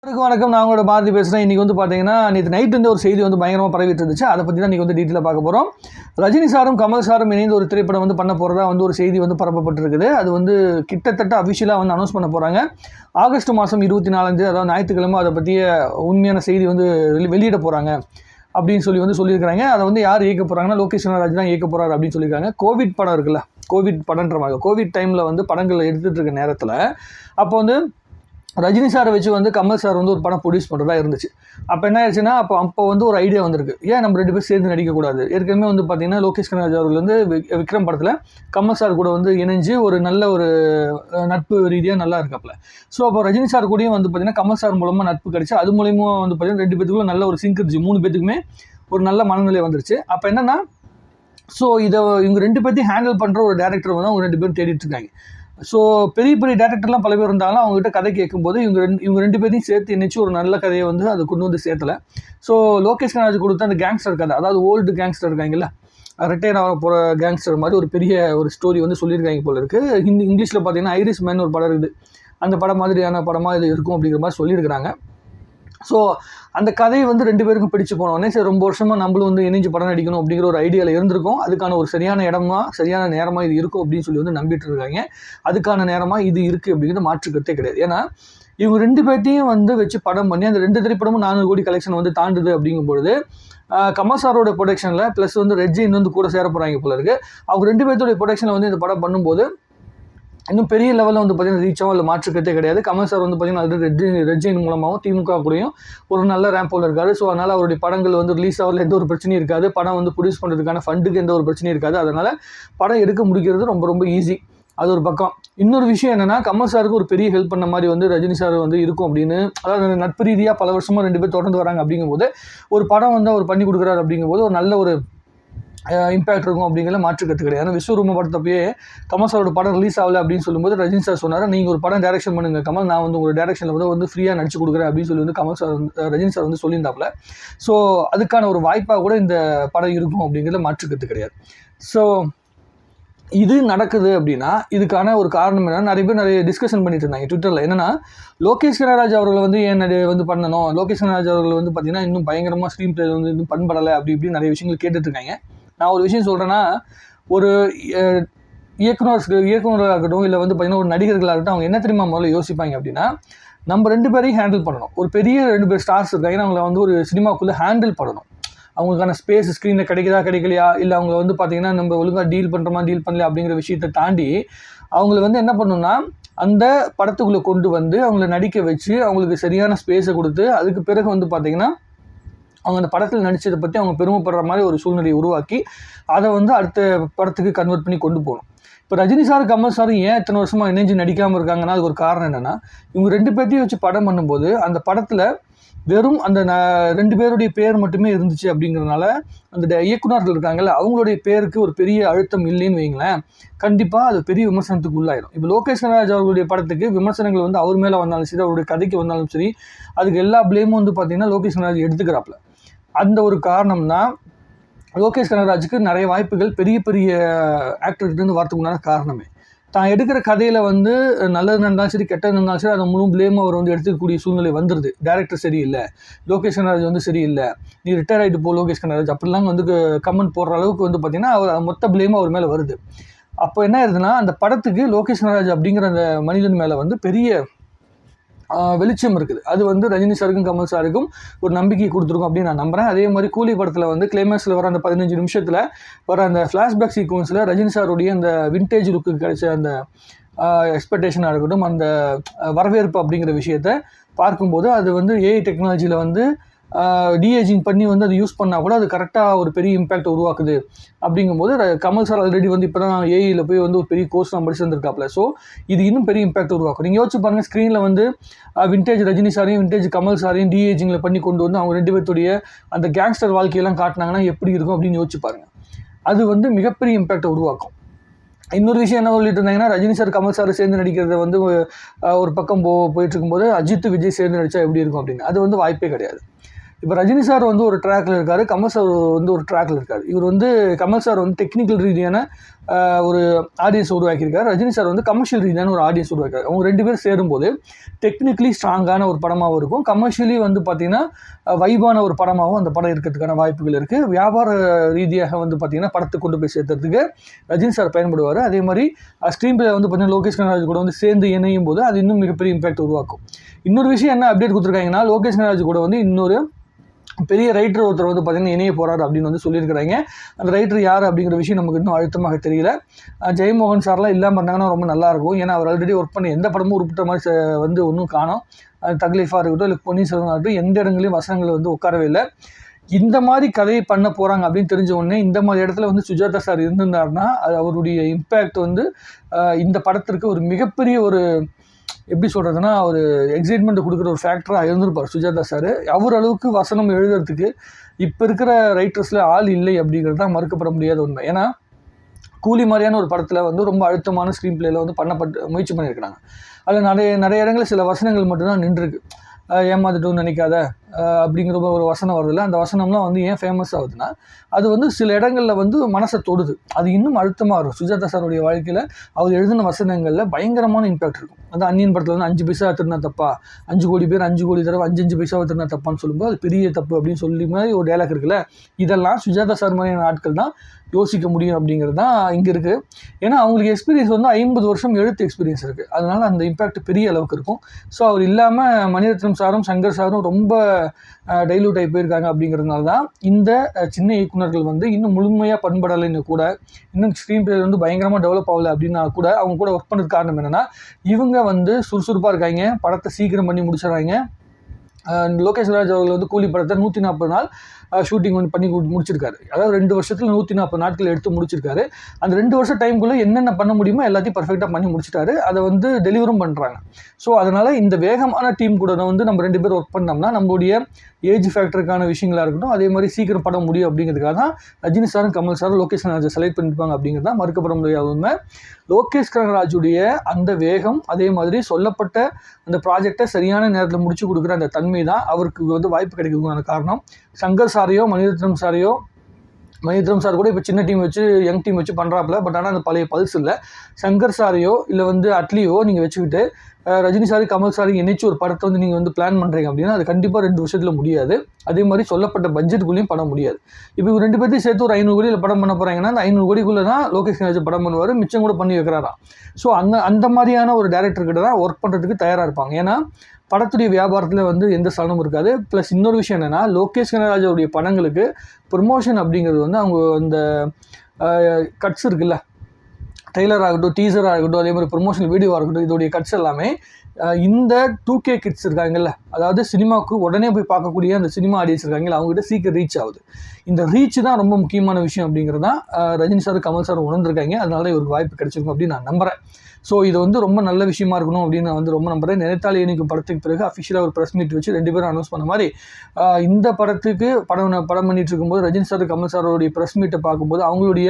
வணக்கம். நான் உங்களோட பாரதி பேசுகிறேன். இன்றைக்கி வந்து பார்த்தீங்கன்னா நேற்று நைட் ஒரு செய்தி வந்து பயங்கரமாக பரவிட்டு இருந்துச்சு. அதை பற்றி தான் இன்றைக்கி வந்து டீட்டெயிலாக பார்க்க போகிறோம். ரஜினி சாரும் கமல் சாரும் இணைந்து ஒரு திரைப்படம் வந்து பண்ண போகிறதா வந்து ஒரு செய்தி வந்து பரப்பப்பட்டிருக்குது. அது வந்து கிட்டத்தட்ட அஃபிஷியலாக வந்து அனௌன்ஸ் பண்ண போகிறாங்க. ஆகஸ்ட் மாதம் 24, அதாவது ஞாயிற்றுக்கிழமை அதை பற்றிய உண்மையான செய்தி வந்து வெளியிட போகிறாங்க அப்படின்னு வந்து சொல்லியிருக்கிறாங்க. அதை வந்து யார் இயக்க போகிறாங்கன்னா லோகேஷ் கனகராஜ் தான் இயக்க போகிறார் அப்படின்னு சொல்லியிருக்காங்க. கோவிட் படம் இருக்குல்ல, கோவிட் படன்ற மாதிரி கோவிட் டைமில் வந்து படங்கள் எடுத்துகிட்டு இருக்க நேரத்தில் அப்போ வந்து ரஜினி சாரை வச்சு வந்து கமல் சார் வந்து ஒரு படம் ப்ரொடியூஸ் பண்ணுறதா இருந்துச்சு. அப்போ என்ன ஆயிடுச்சுன்னா அப்போ வந்து ஒரு ஐடியா வந்திருக்கு, ஏன் நம்ம 2 பேர் சேர்ந்து நடிக்கக்கூடாது. ஏற்கனவே வந்து பார்த்தீங்கன்னா லோகேஷ் கனகராஜ் அவர்கள் வந்து விக்ரம் படத்தில் கமல் சார் கூட வந்து இணைஞ்சு ஒரு நல்ல ஒரு நட்பு ரீதியாக நல்லா இருக்காப்புல. ஸோ அப்போ ரஜினி சார் கூடயும் வந்து பார்த்தீங்கன்னா கமல் சார் மூலமாக நட்பு கிடச்சி அது மூலியமாக வந்து பார்த்தீங்கன்னா 2 பேத்துக்குள்ள நல்ல ஒரு சிங்க் இருந்துச்சு. 3 பேத்துக்குமே ஒரு நல்ல மனநிலை வந்துருச்சு. அப்போ என்னென்னா இவங்க 2 பேர்த்தையும் ஹேண்டில் பண்ணுற ஒரு டேரக்டர் வந்து அவங்க 2 பேரும் தேடிட்டு இருக்காங்க. ஸோ பெரிய பெரிய டேரக்டர்லாம் பல பேர் இருந்தாலும் அவங்ககிட்ட கதை கேட்கும்போது இவங்க 2 பேரையும் சேர்த்து இணைச்சு ஒரு நல்ல கதையை வந்து அதை கொண்டு வந்து சேர்த்தலை. ஸோ லோகேஷ் கனகராஜ் கொடுத்த அந்த கேங்ஸ்டர் கதை, அதாவது ஓல்டு கேங்ஸ்டர் இருக்காங்கல்ல, ரிட்டையர் ஆக போகிற கேங்ஸ்டர் மாதிரி ஒரு பெரிய ஒரு ஸ்டோரி வந்து சொல்லியிருக்காங்க போல இருக்குது. இங்கிலீஷில் பார்த்தீங்கன்னா ஐரிஷ் மேன் ஒரு படம் இருக்குது. அந்த படம் மாதிரியான படமாக இது இருக்கும் அப்படிங்கிற மாதிரி சொல்லியிருக்கிறாங்க. ஸோ அந்த கதையை வந்து 2 பேருக்கும் பிடிச்சு போனோடனே சரி ரொம்ப வருஷமாக நம்மளும் வந்து இணைஞ்சு படம் நடிக்கணும் அப்படிங்கிற ஒரு ஐடியாவில் இருந்திருக்கும். அதுக்கான ஒரு சரியான இடமா சரியான நேரமாக இது இருக்கும் அப்படின்னு சொல்லி வந்து நம்பிட்டு இருக்காங்க. அதுக்கான நேரமாக இது இருக்குது அப்படிங்கிறது மாற்றுக்கருத்தே கிடையாது. ஏன்னா இவங்க 2 பேர்த்தையும் வந்து வச்சு படம் பண்ணி அந்த 2 திரைப்படமும் 400 கோடி கலெக்ஷன் வந்து தாண்டுது அப்படிங்கும்பொழுது கமல் சாரோட ப்ரொடக்ஷனில் ப்ளஸ் வந்து ரெட் ஜெயின் வந்து கூட சேர போகிறாங்க போல இருக்குது. அவங்க 2 பேர்த்தோடைய ப்ரொடக்ஷனில் வந்து இந்த படம் பண்ணும்போது இன்னும் பெரிய லெவலில் வந்து பார்த்தீங்கன்னா ரீச் ஆகும், இல்லை மாற்றுக்கருத்தே கிடையாது. கமல் சார் வந்து பார்த்தீங்கன்னா ஆல்ரெடி ரெட் ஜெயின் மூலமாகவும் திமுக கூடயும் ஒரு நல்ல ரேம்போவில் இருக்காரு. ஸோ அதனால் அவருடைய படங்கள் வந்து ரிலீஸ் ஆகல எந்த ஒரு பிரச்சனையும் இருக்காது. படம் வந்து ப்ரொடியூஸ் பண்ணுறதுக்கான ஃபண்டுக்கு எந்த ஒரு பிரச்சனையும் இருக்காது. அதனால் படம் எடுக்க முடிக்கிறது ரொம்ப ரொம்ப ஈஸி. அது ஒரு பக்கம். இன்னொரு விஷயம் என்னென்னா கமல் சாருக்கு ஒரு பெரிய ஹெல்ப் பண்ண மாதிரி வந்து ரஜினி சார் வந்து இருக்கும் அப்படின்னு, அதாவது நட்பு ரீதியாக பல வருஷமாக 2 பேர் தொடர்ந்து வராங்க அப்படிங்கும்போது ஒரு படம் வந்து அவர் பண்ணி கொடுக்குறாரு அப்படிங்கும்போது ஒரு நல்ல ஒரு இம்பேக்ட் இருக்கும் அப்படிங்கிற மாற்றுக்கருத்து கிடையாது. விஸ்வரூப படத்தப்பயே கமல் சாரோட படம் ரிலீஸ் ஆகலை அப்படின்னு சொல்லும்போது ரஜினி சார் சொன்னார், நீங்கள் ஒரு படம் டைரக்ஷன் பண்ணுங்க கமல், நான் வந்து ஒரு டைரக்ஷனில் வந்து ஃப்ரீயாக நடிச்சு கொடுக்குறேன் அப்படின்னு சொல்லி வந்து கமல் சார் ரஜினி சார் வந்து சொல்லியிருந்தாப்புல. ஸோ அதுக்கான ஒரு வாய்ப்பாக கூட இந்த படம் இருக்கும் அப்படிங்கிறத மாற்றுக்கருத்து கிடையாது. ஸோ இது நடக்குது அப்படின்னா இதுக்கான ஒரு காரணம் என்னன்னா நிறைய டிஸ்கஷன் பண்ணிட்டு இருந்தாங்க ட்விட்டரில். என்னன்னா லோகேஷ் கனகராஜ் அவர்களை வந்து ஏன் வந்து பண்ணணும், லோகேஷ் கனகராஜ் அவர்கள் வந்து பார்த்தீங்கன்னா இன்னும் பயங்கரமாக ஸ்க்ரீன் பிளே வந்து இன்னும் பண்படலை அப்படி இப்படின்னு நிறைய விஷயங்கள் கேட்டுட்டு இருக்காங்க. நான் ஒரு விஷயம் சொல்கிறேன்னா, ஒரு இயக்குனராக இருக்கட்டும், இல்லை வந்து பார்த்தீங்கன்னா ஒரு நடிகர்களாக இருக்கட்டும், அவங்க என்ன தெரியுமா முதல்ல யோசிப்பாங்க அப்படின்னா, நம்ம 2 பேரையும் ஹேண்டில் பண்ணணும். ஒரு பெரிய 2 பேர் ஸ்டார்ஸ் இருக்காங்கன்னா அவங்கள வந்து ஒரு சினிமாக்குள்ளே ஹேண்டில் பண்ணணும். அவங்களுக்கான ஸ்பேஸ் ஸ்க்ரீனில் கிடைக்கலையா, இல்லை அவங்க வந்து பார்த்தீங்கன்னா நம்ம ஒழுங்காக டீல் பண்ணுறோமா டீல் பண்ணல அப்படிங்கிற விஷயத்தை தாண்டி அவங்கள வந்து என்ன பண்ணணும்னா அந்த படத்துக்குள்ளே கொண்டு வந்து அவங்கள நடிக்க வச்சு அவங்களுக்கு சரியான ஸ்பேஸை கொடுத்து அதுக்கு பிறகு வந்து பார்த்திங்கன்னா அவங்க அந்த படத்தில் நடித்ததை பற்றி அவங்க பெருமைப்படுற மாதிரி ஒரு சூழ்நிலையை உருவாக்கி அதை வந்து அடுத்த படத்துக்கு கன்வெர்ட் பண்ணி கொண்டு போகணும். இப்போ ரஜினி சார் கமல் சார் ஏன் இத்தனை வருஷமாக இணைஞ்சு நடிக்காமல் இருக்காங்கன்னா அதுக்கு ஒரு காரணம் என்னென்னா, இவங்க 2 பேர்த்தையும் வச்சு படம் பண்ணும்போது அந்த படத்தில் வெறும் அந்த 2 பேருடைய பேர் மட்டுமே இருந்துச்சு அப்படிங்கிறதுனால அந்த இயக்குனர்கள் இருக்காங்கல்ல அவங்களுடைய பேருக்கு ஒரு பெரிய அழுத்தம் இல்லைன்னு வைங்களேன், கண்டிப்பாக அது பெரிய விமர்சனத்துக்கு உள்ளாயிடும். இப்போ லோகேஷ் கனகராஜ் அவர்களுடைய படத்துக்கு விமர்சனங்கள் வந்து அவர் மேலே வந்தாலும் சரி, அவருடைய கதைக்கு வந்தாலும் சரி, அதுக்கு எல்லா பிளேமும் வந்து பார்த்திங்கன்னா லோகேஷ் கனகராஜ் எடுத்துக்கிறாப்புல. அந்த ஒரு காரணம் தான் லோகேஷ் கனகராஜுக்கு நிறைய வாய்ப்புகள் பெரிய பெரிய ஆக்டர்கிட்டேருந்து வரத்துக்கு உண்டான காரணமே. தான் எடுக்கிற கதையில் வந்து நல்லது நடந்தாலும் சரி கெட்டது நடந்தாலும் சரி அதை முழு பிளேமும் அவர் வந்து எடுத்துக்கக்கூடிய சூழ்நிலை வந்துடுது. டேரக்டர் சரியில்லை, லோகேஷ் கனகராஜ் வந்து சரியில்லை, நீ ரிட்டையர் ஆகிட்டு போ லோகேஷ் கனகராஜ் அப்படிலாம் வந்து கமெண்ட் போடுற அளவுக்கு வந்து பார்த்திங்கன்னா அவர் மொத்த பிளேமும் அவர் மேலே வருது. அப்போ என்ன ஆயிருதுன்னா அந்த படத்துக்கு லோகேஷ் கனகராஜ் அப்படிங்கிற அந்த மனிதன் மேலே வந்து பெரிய வெளிச்சம் இருக்குது. அது வந்து ரஜினி சாருக்கும் கமல் சாருக்கும் ஒரு நம்பிக்கை கொடுத்துருக்கும் அப்படின்னு நான் நம்புகிறேன். அதே மாதிரி கூலி படத்தில் வந்து கிளைமேக்ஸில் வர அந்த 15 நிமிஷத்தில் வர அந்த ஃப்ளாஷ்பேக் சீக்வன்ஸில் ரஜினி சாருடைய அந்த விண்டேஜ் லுக்கு கிடைச்ச அந்த எக்ஸ்பெக்டேஷனாக இருக்கட்டும், அந்த வரவேற்பு அப்படிங்கிற விஷயத்தை பார்க்கும்போது அது வந்து ஏஐ டெக்னாலஜியில் வந்து டிஏஜிங் பண்ணி வந்து அது யூஸ் பண்ணால் கூட அது கரெக்டாக ஒரு பெரிய இம்பேக்ட் உருவாக்குது. அப்படிங்கும்போது கமல் சார் ஆல்ரெடி வந்து இப்போ தான் ஏஐயில் போய் வந்து ஒரு பெரிய கோர்ஸ் நான் படிச்சு வந்திருக்காப்புல. ஸோ இது இன்னும் பெரிய இம்பேக்ட் உருவாக்கும். நீங்கள் யோசிச்சு பாருங்கள், ஸ்க்ரீனில் வந்து விண்டேஜ் ரஜினி சாரையும் விண்டேஜ் கமல் சாரையும் டிஏஜிங்கில் பண்ணி கொண்டு வந்து அவங்க 2 பேர்த்துடைய அந்த கேங்ஸ்டர் வாழ்க்கையெல்லாம் காட்டினாங்கன்னா எப்படி இருக்கும் அப்படின்னு யோசிச்சு பாருங்கள். அது வந்து மிகப்பெரிய இம்பேக்டை உருவாக்கும். இன்னொரு விஷயம் என்ன சொல்லிட்டு இருந்தாங்கன்னா, ரஜினி சார் கமல் சார் சேர்ந்து நடிக்கிறத வந்து ஒரு பக்கம் போயிட்டு இருக்கும்போது அஜித் விஜய் சேர்ந்து நடித்தா எப்படி இருக்கும் அப்படின்னு. அது வந்து வாய்ப்பே கிடையாது. இப்போ ரஜினி சார் வந்து ஒரு ட்ராக்ல இருக்காரு, கமல் சார் வந்து ஒரு ட்ராக்ல இருக்காரு. இவர் வந்து கமல் சார் வந்து டெக்னிக்கல் ரீதியான ஒரு ஆடியன்ஸ் உருவாக்கியிருக்காரு. ரஜினி சார் வந்து கமர்ஷியல் ரீதியான ஒரு ஆடியன்ஸ் உருவாக்கியிருக்காரு. அவங்க 2 பேரும் சேரும்போது டெக்னிக்கலி ஸ்ட்ராங்கான ஒரு படமாகவும் இருக்கும், கமர்ஷியலி வந்து பார்த்திங்கன்னா வைபான ஒரு படமாகவும் அந்த படம் இருக்கிறதுக்கான வாய்ப்புகள் இருக்குது. வியாபார ரீதியாக வந்து பார்த்திங்கன்னா படத்தை கொண்டு போய் சேர்த்துறதுக்கு ரஜினி சார் பயன்படுவார். அதே மாதிரி ஸ்க்ரீன் பிளே வந்து பார்த்திங்கன்னா லோகேஷ் கனகராஜ் கூட வந்து சேர்ந்து இணையும் போது அது இன்னும் மிகப்பெரிய இம்பாக்ட் உருவாக்கும். இன்னொரு விஷயம் என்ன அப்டேட் கொடுத்துருக்காங்கன்னா, லோகேஷ் கனகராஜ் கூட வந்து இன்னொரு பெரிய ரைட்டர் ஒருத்தர் வந்து பார்த்திங்கன்னா இணைய போகிறார் அப்படின்னு வந்து சொல்லியிருக்கிறாங்க. அந்த ரைட்டர் யார் அப்படிங்கிற விஷயம் நமக்கு இன்னும் அழுத்தமாக தெரியல. ஜெயமோகன் சார்லாம் இல்லாமல் இருந்தாங்கன்னா ரொம்ப நல்லாயிருக்கும். ஏன்னா அவர் ஆல்ரெடி ஒர்க் பண்ணி எந்த படமும் உருப்பிட்ட மாதிரி வந்து ஒன்றும் காணோம். தக்லீஃபாக இருக்கட்டும், இல்லை பொன்னியின் செல்வன் ஆகட்டும், எந்த இடங்களையும் வசனங்கள் வந்து உட்காரவே இல்லை. இந்த மாதிரி கதையை பண்ண போகிறாங்க அப்படின்னு தெரிஞ்ச உடனே இந்த மாதிரி இடத்துல வந்து சுஜாதா சார் இருந்திருந்தாருன்னா அது அவருடைய இம்பேக்ட் வந்து இந்த படத்திற்கு ஒரு மிகப்பெரிய ஒரு எப்படி சொல்கிறதுனா ஒரு எக்ஸைட்மெண்ட் கொடுக்குற ஒரு ஃபேக்டராக இருந்திருப்பார் சுஜாதா சார். அவர் அளவுக்கு வசனம் எழுதுறதுக்கு இப்போ இருக்கிற ரைட்டர்ஸில் ஆள் இல்லை அப்படிங்கிறது தான் மறுக்கப்பட முடியாத உண்மை. ஏன்னா கூலி மாதிரியான ஒரு படத்தில் வந்து ரொம்ப அழுத்தமான ஸ்க்ரீன் பிளேயில் வந்து முயற்சி பண்ணியிருக்கிறாங்க. அதில் நிறைய இடங்களில் சில வசனங்கள் மட்டும்தான் நின்றுருக்கு. ஏமாந்துட்டோன்னு நினைக்காத அப்படிங்கிற ஒரு வசனம் வருதில்ல, அந்த வசனம்லாம் வந்து ஏன் ஃபேமஸ் ஆகுதுன்னா அது வந்து சில இடங்களில் வந்து மனசை தொடுது. அது இன்னும் அழுத்தமாக இருக்கும். சுஜாதா சாருடைய வாழ்க்கையில் அவர் எழுதின வசனங்களில் பயங்கரமான இம்பாக்ட் இருக்கும். அது அந்நியன் படத்தில் வந்து 5 பைசா திருநா தப்பா, 5 கோடி பேர் 5 கோடி தடவை 5 பைசாவை திருநா தப்பான்னு சொல்லும்போது அது பெரிய தப்பு அப்படின்னு சொல்லி மாதிரி ஒரு டைலாக் இருக்குல்ல, இதெல்லாம் சுஜாதா சார் மாதிரியான ஆட்கள் தான் யோசிக்க முடியும் அப்படிங்கிறது தான் இங்கே இருக்குது. ஏன்னா அவங்களுக்கு எக்ஸ்பீரியன்ஸ் வந்து 50 வருஷம் எழுத்து எக்ஸ்பீரியன்ஸ் இருக்குது. அதனால் அந்த இம்பாக்ட் பெரிய அளவுக்கு இருக்கும். ஸோ அவர் இல்லாமல் மணிரத்னம் சாரும் சங்கர் சாரும் ரொம்ப டைலூட் ஆகி போயிருக்காங்க. அப்படிங்கிறதுனால தான் இந்த சின்ன இயக்குநர்கள் வந்து இன்னும் முழுமையாக பண்படலைன்னு கூட, இன்னும் ஸ்க்ரீன் பிளே வந்து பயங்கரமாக டெவலப் ஆகலை அப்படின்னா கூட அவங்க கூட ஒர்க் பண்ணுறது காரணம் என்னென்னா இவங்க வந்து சுறுசுறுப்பாக இருக்காங்க, படத்தை சீக்கிரம் பண்ணி முடிச்சிடறாங்க. லோகேஷ் ராஜ் அவர்கள் வந்து கூலி படத்தை 140 நாள் ஷூட்டிங் வந்து பண்ணி முடிச்சிருக்காரு. அதாவது 2 வருஷத்தில் 140 நாட்கள் எடுத்து முடிச்சிருக்காரு. அந்த 2 வருஷம் டைமுக்குள்ளே என்னென்ன பண்ண முடியுமோ எல்லாத்தையும் பர்ஃபெக்டாக பண்ணி முடிச்சிட்டாரு. அதை வந்து டெலிவரும் பண்ணுறாங்க. ஸோ அதனால் இந்த வேகமான டீம் கூட வந்து நம்ம 2 பேர் ஒர்க் பண்ணோம்னா நம்மளுடைய ஏஜ் ஃபேக்டருக்கான விஷயங்களாக இருக்கட்டும், அதே மாதிரி சீக்கிரம் படம் முடியும் அப்படிங்கிறதுக்காக தான் ரஜினி சாரும் கமல் சாரும் லோகேஷ் கனகராஜை செலக்ட் பண்ணியிருப்பாங்க அப்படிங்கிறது தான் மறுக்கப்பட முடியாத உண்மை. லோகேஷ் கனகராஜுடைய அந்த வேகம், அதே மாதிரி சொல்லப்பட்ட அந்த ப்ராஜெக்டை சரியான நேரத்தில் முடிச்சு கொடுக்குற அந்த தன்மை தான் அவருக்கு வந்து வாய்ப்பு கிடைக்கிறதுக்கான காரணம். சங்கர் சாரையோ மணிரத்னம் சார் கூட இப்போ சின்ன டீம் வச்சு யங் டீம் வச்சு பண்ணுறாப்புல. பட் ஆனால் அந்த பழைய பல்ஸ் இல்லை. சங்கர் சாரையோ இல்லை வந்து அட்லியோ நீங்கள் வச்சுக்கிட்டு ரஜினி சாரி கமல் சாரி இணைச்சு ஒரு படத்தை வந்து நீங்கள் வந்து பிளான் பண்ணுறீங்க அப்படின்னா அது கண்டிப்பாக 2 வருஷத்தில் முடியாது. அதே மாதிரி சொல்லப்பட்ட பட்ஜெட்டுக்குள்ளேயும் படம் முடியாது. இப்போ 2 பேர்த்தையும் சேர்த்து ஒரு 500 கோடியில் படம் பண்ண போகிறாங்கன்னா அந்த 500 கோடிக்குள்ளே தான் லோகேஷ் கனகராஜ் படம் பண்ணுவார், மிச்சம் கூட பண்ணி வைக்கிறாராம். ஸோ அந்த மாதிரியான ஒரு டேரக்டர்கிட்ட தான் ஒர்க் பண்ணுறதுக்கு தயாராக இருப்பாங்க. ஏன்னா படத்துடைய வியாபாரத்தில் வந்து எந்த சலனமும் இருக்காது. ப்ளஸ் இன்னொரு விஷயம் என்னென்னா லோகேஷ் கனகராஜுடைய படங்களுக்கு ப்ரொமோஷன் அப்படிங்கிறது வந்து அவங்க அந்த கட்ஸ் இருக்குல்ல, ட்ரெய்லர் ஆகட்டும், டீசர் ஆகட்டும், அதே மாதிரி ப்ரொமோஷனல் வீடியோவாக இருக்கட்டும், இதோடைய கட்ஸ் எல்லாமே இந்த 2K கிட்ஸ் இருக்காங்கல்ல, அதாவது சினிமாவுக்கு உடனே போய் பார்க்கக்கூடிய அந்த சினிமா ஆடியன்ஸ் இருக்காங்கல்ல, அவங்ககிட்ட சீக்கிரம் ரீச் ஆகுது. இந்த ரீச் தான் ரொம்ப முக்கியமான விஷயம் அப்படிங்கிறது தான் ரஜினி சார் கமல் சார் உணர்ந்திருக்காங்க. அதனால இவருக்கு வாய்ப்பு கிடைச்சிருக்கும் அப்படின்னு நான் நம்புகிறேன். ஸோ இது வந்து ரொம்ப நல்ல விஷயமா இருக்கணும் அப்படின்னு நான் வந்து ரொம்ப நம்புகிறேன். நினைத்தாலே இனிக்கும் படத்துக்கு பிறகு அஃபிஷியலாக ஒரு ப்ரெஸ் மீட் வச்சு 2 பேரும் அனௌன்ஸ் பண்ண மாதிரி இந்த படத்துக்கு படம் பண்ணிட்டு இருக்கும்போது ரஜினி சார் கமல் சாரோடைய ப்ரெஸ் மீட்டை பார்க்கும்போது அவங்களுடைய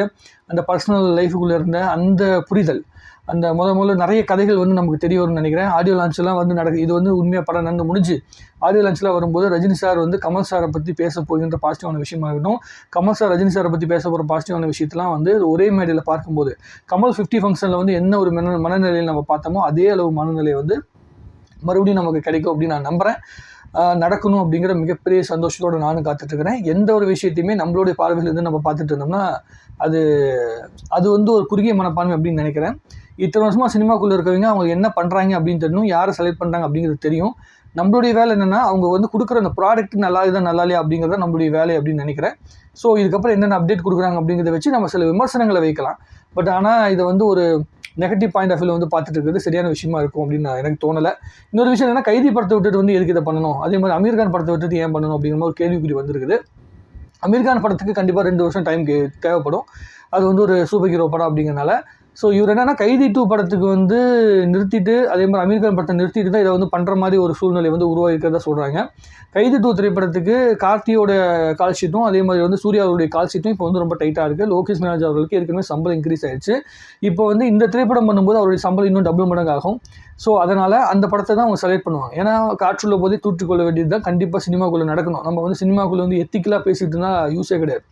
அந்த பர்சனல் லைஃபுக்குள்ளே இருந்த அந்த புரிதல், அந்த முதல்ல நிறைய கதைகள் வந்து நமக்கு தெரிய வரும்னு நினைக்கிறேன். ஆடியோ லான்ச்லாம் வந்து இது வந்து உண்மையாக படம் நடந்து முடிஞ்சு ஆடியோ லான்ச்சில் வரும்போது ரஜினி சார் வந்து கமல் சாரை பற்றி பேச போகின்ற பாசிட்டிவான விஷயமா இருக்கட்டும், கமல் சார் ரஜினி சாரை பற்றி பேச போகிற பாசிட்டிவான விஷயத்தெலாம் வந்து ஒரே மேடையில் பார்க்கும்போது கமல் 50 ஃபங்க்ஷனில் வந்து என்ன ஒரு மனநிலையில் நம்ம பார்த்தோமோ அதே அளவு மனநிலை வந்து மறுபடியும் நமக்கு கிடைக்கும் அப்படின்னு நான் நம்புகிறேன். நடக்கணும் அப்படிங்கிற மிகப்பெரிய சந்தோஷத்தோடு நானும் காத்துட்ருக்கிறேன். எந்த ஒரு விஷயத்தையுமே நம்மளுடைய பார்வையிலேருந்து நம்ம பார்த்துட்டு இருந்தோம்னா அது வந்து ஒரு குறுகிய மனப்பான்மை அப்படின்னு நினைக்கிறேன். இத்தனை வருஷமாக சினிமாக்குள்ளே இருக்கிறவங்க அவங்க என்ன பண்ணுறாங்க அப்படின்னு தெரியும், யாரை செலக்ட் பண்ணுறாங்க அப்படிங்கிறது தெரியும். நம்மளுடைய வேலை என்னென்னா அவங்க வந்து கொடுக்குற அந்த ப்ராடக்ட் நல்லா இதுதான் நல்லா இல்லையா அப்படிங்கிறத நம்மளுடைய வேலை அப்படின்னு நினைக்கிறேன். ஸோ இதுக்கப்புறம் என்னென்ன அப்டேட் கொடுக்குறாங்க அப்படிங்கிறத வச்சு நம்ம சில விமர்சனங்களை வைக்கலாம். பட் ஆனால் இதை வந்து ஒரு நெகட்டிவ் பாயிண்ட் ஆஃப் வியூவில் வந்து பார்த்துட்டு இருக்கிறது சரியான விஷயமா இருக்கும் அப்படின்னு எனக்கு தோணலை. இன்னொரு விஷயம் என்னன்னா கைதி படத்தை விட்டுட்டு வந்து எதுக்கு இதை பண்ணணும், அதே மாதிரி அமீர் கான் படத்தை விட்டுட்டு ஏன் பண்ணணும் அப்படிங்கிற மாதிரி ஒரு கேள்விக்குறி வந்துருக்குது. அமீர் கான் படத்துக்கு கண்டிப்பாக 2 வருஷம் டைம் தேவைப்படும். அது வந்து ஒரு சூப்பர் ஹீரோ படம் அப்படிங்கிறனால. ஸோ இவர் என்னென்னா கைதி 2 படத்துக்கு வந்து நிறுத்திட்டு, அதே மாதிரி அமீர் கான் படத்தை நிறுத்திட்டு தான் இதை வந்து பண்ணுற மாதிரி ஒரு சூழ்நிலை வந்து உருவாகிக்கிறதா சொல்கிறாங்க. கைதி 2 திரைப்படத்துக்கு கார்த்தியோட கால் ஷீட்டும் அதே மாதிரி வந்து சூர்யாவுடைய கால் ஷீட்டும் இப்போ வந்து ரொம்ப டைட்டாக இருக்குது. லோகேஷ் கனகராஜ் அவர்களுக்கு ஏற்கனவே சம்பளம் இன்க்ரீஸ் ஆகிடுச்சு. இப்போ வந்து இந்த திரைப்படம் பண்ணும்போது அவருடைய சம்பளம் இன்னும் டபுள் மடங்கு ஆகும். ஸோ அதனால் அந்த படத்தை தான் அவங்க செலக்ட் பண்ணுவாங்க. ஏன்னா காற்றுள்ள போதே தூற்றிக்கொள்ள வேண்டியது தான் கண்டிப்பாக சினிமாக்குள்ளே நடக்கணும். நம்ம வந்து சினிமாக்குள்ளே வந்து எத்திக்கலாக பேசிகிட்டு இருந்தால் யூஸே கிடையாது.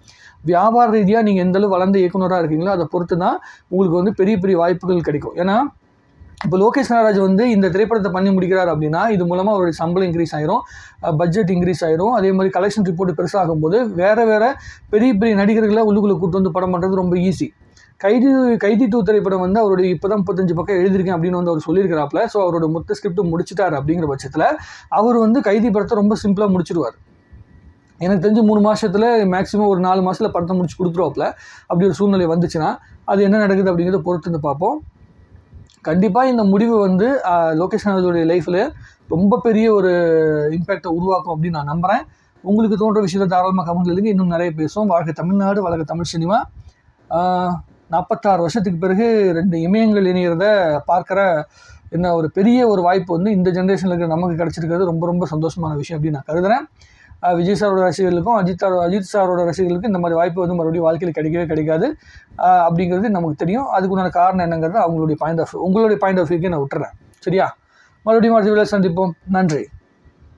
வியாபார ரீதியாக நீங்கள் எந்தளவு வளர்ந்த இயக்குனராக இருக்கீங்களோ அதை பொறுத்து தான் உங்களுக்கு வந்து பெரிய பெரிய வாய்ப்புகள் கிடைக்கும். ஏன்னா இப்போ லோகேஷ் கனகராஜ் வந்து இந்த திரைப்படத்தை பண்ணி முடிக்கிறார் அப்படின்னா இது மூலமாக அவருடைய சம்பளம் இன்க்ரீஸ் ஆயிரும், பட்ஜெட் இன்க்ரீஸ் ஆயிரும். அதே மாதிரி கலெக்ஷன் ரிப்போர்ட் பெருசாகும்போது வேறு பெரிய பெரிய நடிகர்களை உள்ளுக்குள்ளே கூட்டு வந்து படம் பண்ணுறது ரொம்ப ஈஸி. கைதி 2 திரைப்படம் வந்து அவருடைய இப்போ தான் 35 பக்கம் எழுதியிருக்கேன் அப்படின்னு வந்து அவர் சொல்லியிருக்கிறாப்புல. ஸோ அவரோட மொத்த ஸ்கிரிப்ட் முடிச்சிட்டார் அப்படிங்கிற பட்சத்தில் அவர் வந்து கைதி படத்தை ரொம்ப சிம்பிளாக முடிச்சிடுவார். எனக்கு தெரிஞ்சு 3 மாதத்தில் மேக்ஸிமம் ஒரு 4 மாதத்தில் படத்தை முடிச்சு கொடுத்துருவாப்புல. அப்படி ஒரு சூழ்நிலை வந்துச்சுன்னா அது என்ன நடக்குது அப்படிங்கிறத பொறுத்து வந்து பார்ப்போம். கண்டிப்பாக இந்த முடிவு வந்து லோகேஷ் கனகராஜோடைய லைஃப்பில் ரொம்ப பெரிய ஒரு இம்பேக்டை உருவாக்கும் அப்படின்னு நான் நம்புகிறேன். உங்களுக்கு தோன்ற விஷயத்தை தாராளமாக கமெண்ட்ல எழுதுங்க. இன்னும் நிறைய பேசுவோம். வாழ்க தமிழ்நாடு, வளர்க தமிழ் சினிமா. 46 வருஷத்துக்கு பிறகு 2 இமயங்கள் இணைகிறத பார்க்குற என்ன ஒரு பெரிய ஒரு வாய்ப்பு வந்து இந்த ஜென்ரேஷனில் இருக்கிற நமக்கு கிடச்சிருக்கிறது ரொம்ப ரொம்ப சந்தோஷமான விஷயம் அப்படின்னு நான் கருதுகிறேன். விஜய் சாரோட ரசிகர்களுக்கும் அஜித் சாரோட ரசிகர்களுக்கும் இந்த மாதிரி வாய்ப்பு வந்து மறுபடியும் வாழ்க்கையில் கிடைக்கவே கிடைக்காது அப்படிங்கிறது நமக்கு தெரியும். அதுக்குண்டான காரணம் என்னங்கிறது அவங்களுடைய பாயிண்ட் ஆஃப் வியூ, உங்களுடைய பாயிண்ட் ஆஃப் வியூக்கே நான் விட்டுறேன். சரியா? மறுபடியும் அடுத்த வீடியோவில் சந்திப்போம். நன்றி.